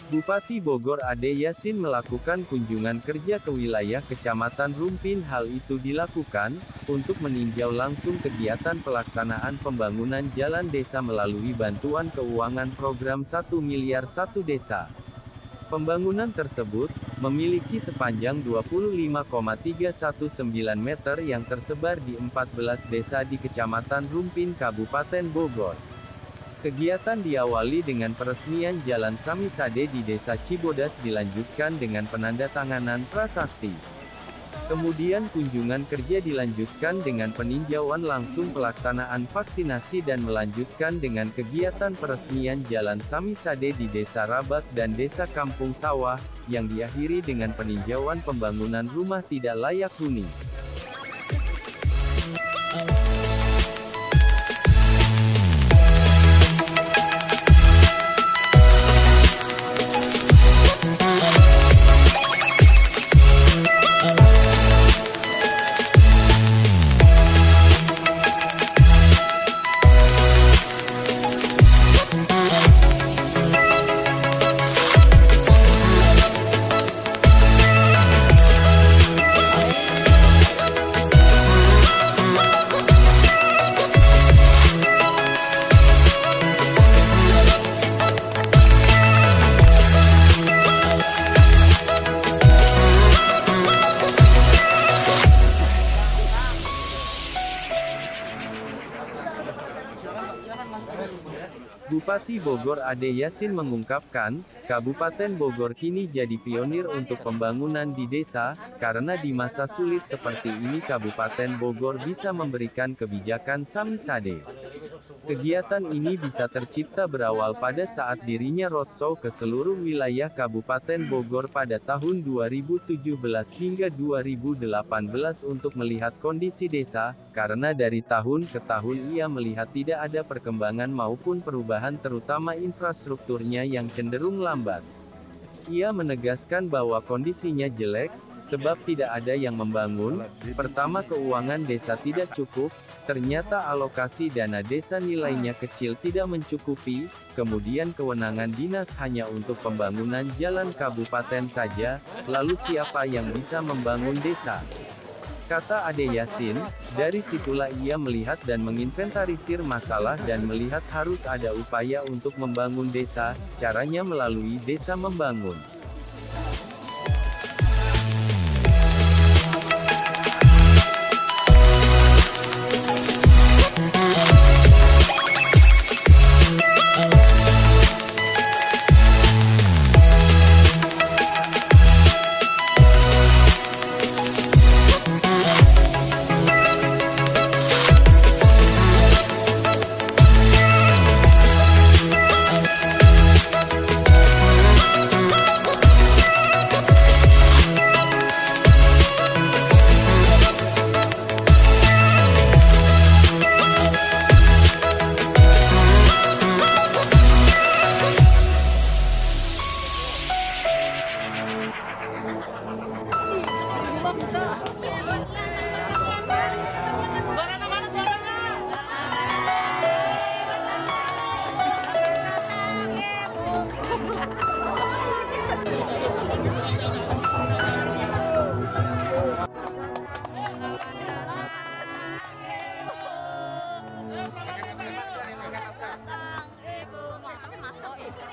Bupati Bogor Ade Yasin melakukan kunjungan kerja ke wilayah Kecamatan Rumpin. Hal itu dilakukan untuk meninjau langsung kegiatan pelaksanaan pembangunan jalan desa melalui bantuan keuangan program 1 miliar 1 desa. Pembangunan tersebut memiliki sepanjang 25,319 meter yang tersebar di 14 desa di Kecamatan Rumpin, Kabupaten Bogor. Kegiatan diawali dengan peresmian Jalan Samisade di Desa Cibodas, dilanjutkan dengan penandatanganan prasasti. Kemudian kunjungan kerja dilanjutkan dengan peninjauan langsung pelaksanaan vaksinasi dan melanjutkan dengan kegiatan peresmian Jalan Samisade di Desa Rabak dan Desa Kampung Sawah, yang diakhiri dengan peninjauan pembangunan rumah tidak layak huni. Bupati Bogor Ade Yasin mengungkapkan, Kabupaten Bogor kini jadi pionir untuk pembangunan di desa, karena di masa sulit seperti ini Kabupaten Bogor bisa memberikan kebijakan Samisade. Kegiatan ini bisa tercipta berawal pada saat dirinya roadshow ke seluruh wilayah Kabupaten Bogor pada tahun 2017 hingga 2018 untuk melihat kondisi desa, karena dari tahun ke tahun ia melihat tidak ada perkembangan maupun perubahan terutama infrastrukturnya yang cenderung lambat. Ia menegaskan bahwa kondisinya jelek, sebab tidak ada yang membangun. Pertama, keuangan desa tidak cukup, ternyata alokasi dana desa nilainya kecil tidak mencukupi, kemudian kewenangan dinas hanya untuk pembangunan jalan kabupaten saja, lalu siapa yang bisa membangun desa? Kata Ade Yasin, dari situlah ia melihat dan menginventarisir masalah dan melihat harus ada upaya untuk membangun desa, caranya melalui desa membangun.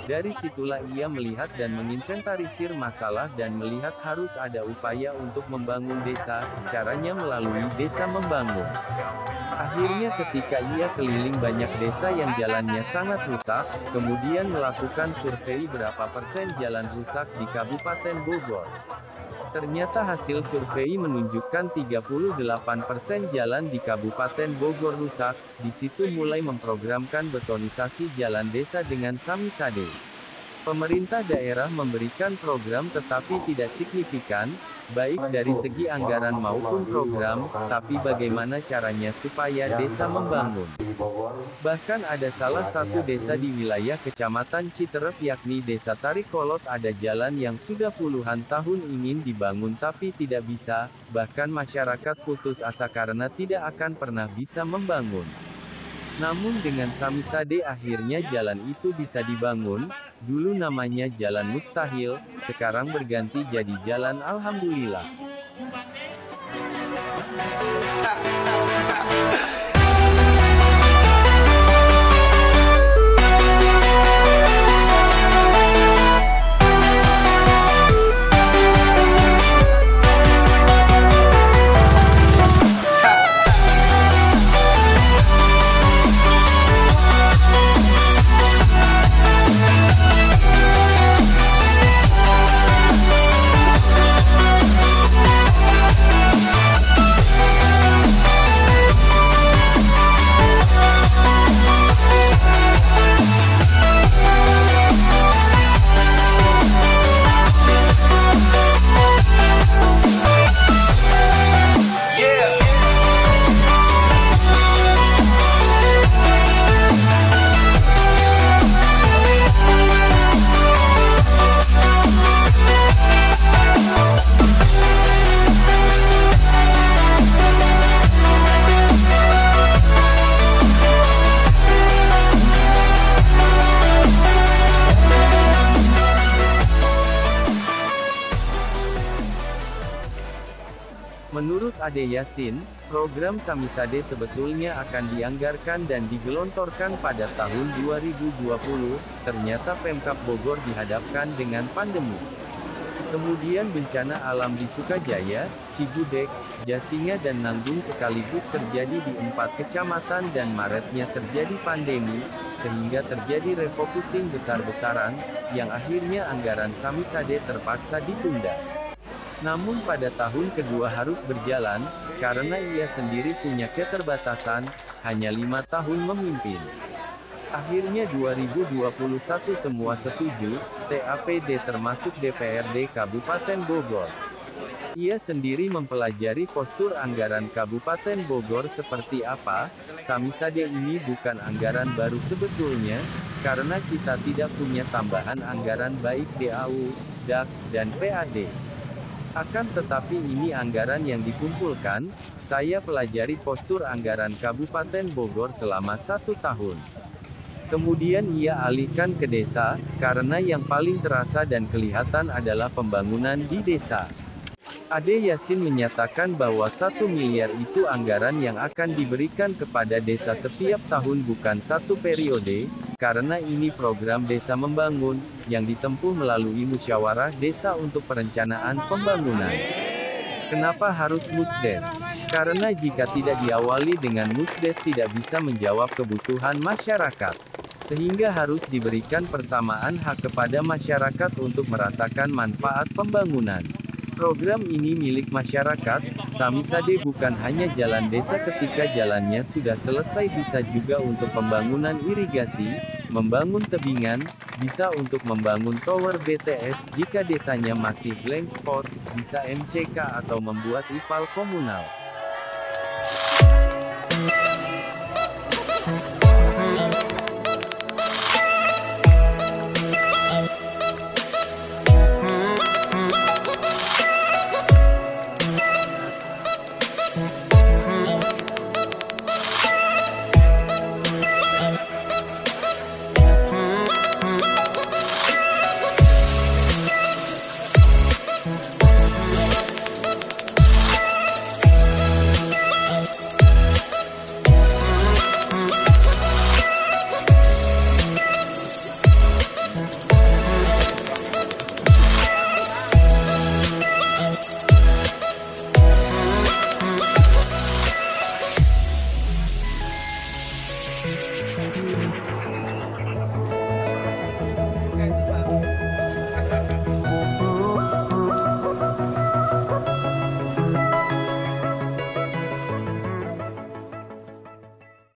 Dari situlah ia melihat dan menginventarisir masalah dan melihat harus ada upaya untuk membangun desa, caranya melalui desa membangun. Akhirnya ketika ia keliling banyak desa yang jalannya sangat rusak, kemudian melakukan survei berapa persen jalan rusak di Kabupaten Bogor. Ternyata hasil survei menunjukkan 38% jalan di Kabupaten Bogor rusak. Di situ mulai memprogramkan betonisasi jalan desa dengan Samisade. Pemerintah daerah memberikan program tetapi tidak signifikan, baik dari segi anggaran maupun program, tapi bagaimana caranya supaya desa membangun. Bahkan ada salah satu desa di wilayah Kecamatan Citerep yakni Desa Tarikolot, ada jalan yang sudah puluhan tahun ingin dibangun tapi tidak bisa, bahkan masyarakat putus asa karena tidak akan pernah bisa membangun. Namun dengan Samisade akhirnya jalan itu bisa dibangun, dulu namanya Jalan Mustahil, sekarang berganti jadi Jalan Alhamdulillah. Menurut Ade Yasin, program Samisade sebetulnya akan dianggarkan dan digelontorkan pada tahun 2020, ternyata Pemkab Bogor dihadapkan dengan pandemi. Kemudian bencana alam di Sukajaya, Cigudeg, Jasinga dan Nanggung sekaligus terjadi di 4 kecamatan dan Maretnya terjadi pandemi, sehingga terjadi refocusing besar-besaran, yang akhirnya anggaran Samisade terpaksa ditunda. Namun pada tahun kedua harus berjalan, karena ia sendiri punya keterbatasan, hanya 5 tahun memimpin. Akhirnya 2021 semua setuju, TAPD termasuk DPRD Kabupaten Bogor. Ia sendiri mempelajari postur anggaran Kabupaten Bogor seperti apa. Samisade ini bukan anggaran baru sebetulnya, karena kita tidak punya tambahan anggaran baik DAU, DAK, dan PAD. Akan tetapi ini anggaran yang dikumpulkan, saya pelajari postur anggaran Kabupaten Bogor selama 1 tahun. Kemudian ia alihkan ke desa, karena yang paling terasa dan kelihatan adalah pembangunan di desa. Ade Yasin menyatakan bahwa 1 miliar itu anggaran yang akan diberikan kepada desa setiap tahun bukan 1 periode, karena ini program desa membangun, yang ditempuh melalui musyawarah desa untuk perencanaan pembangunan. Kenapa harus Musdes? Karena jika tidak diawali dengan Musdes tidak bisa menjawab kebutuhan masyarakat. Sehingga harus diberikan persamaan hak kepada masyarakat untuk merasakan manfaat pembangunan. Program ini milik masyarakat. Samisade bukan hanya jalan desa ketika jalannya sudah selesai, bisa juga untuk pembangunan irigasi, membangun tebingan, bisa untuk membangun tower BTS jika desanya masih blank spot, bisa MCK atau membuat IPAL komunal.